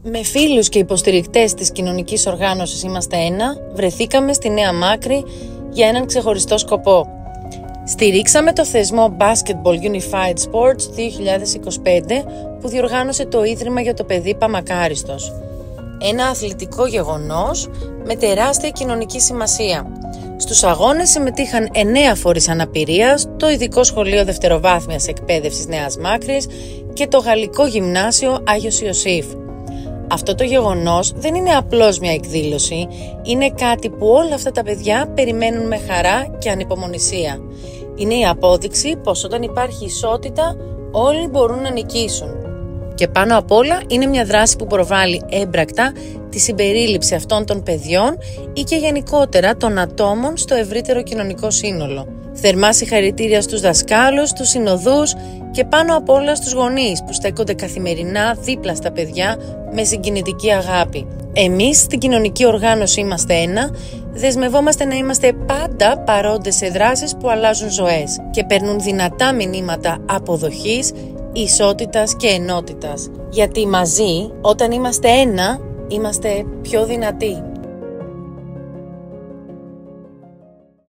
Με φίλους και υποστηρικτές της κοινωνικής οργάνωσης Είμαστε Ένα, βρεθήκαμε στη Νέα Μάκρη για έναν ξεχωριστό σκοπό. Στηρίξαμε το θεσμό Basketball Unified Sports 2025 που διοργάνωσε το Ίδρυμα για το Παιδί Παμακάριστος. Ένα αθλητικό γεγονός με τεράστια κοινωνική σημασία. Στους αγώνες συμμετείχαν 9 φορείς αναπηρίας, το Ειδικό Σχολείο Δευτεροβάθμιας Εκπαίδευσης Νέας Μάκρης και το Γαλλικό Γυμνάσιο Άγιος Ιωσήφ. Αυτό το γεγονός δεν είναι απλώς μια εκδήλωση, είναι κάτι που όλα αυτά τα παιδιά περιμένουν με χαρά και ανυπομονησία. Είναι η απόδειξη πως όταν υπάρχει ισότητα όλοι μπορούν να νικήσουν. Και πάνω απ' όλα είναι μια δράση που προβάλλει έμπρακτα τη συμπερίληψη αυτών των παιδιών ή και γενικότερα των ατόμων στο ευρύτερο κοινωνικό σύνολο. Θερμά συγχαρητήρια στους δασκάλους, στους συνοδούς και πάνω απ' όλα στους γονείς που στέκονται καθημερινά δίπλα στα παιδιά με συγκινητική αγάπη. Εμείς στην κοινωνική οργάνωση Είμαστε Ένα δεσμευόμαστε να είμαστε πάντα παρόντες σε δράσεις που αλλάζουν ζωές και παίρνουν δυνατά μηνύματα αποδοχής, ισότητας και ενότητας. Γιατί μαζί, όταν είμαστε ένα, είμαστε πιο δυνατοί.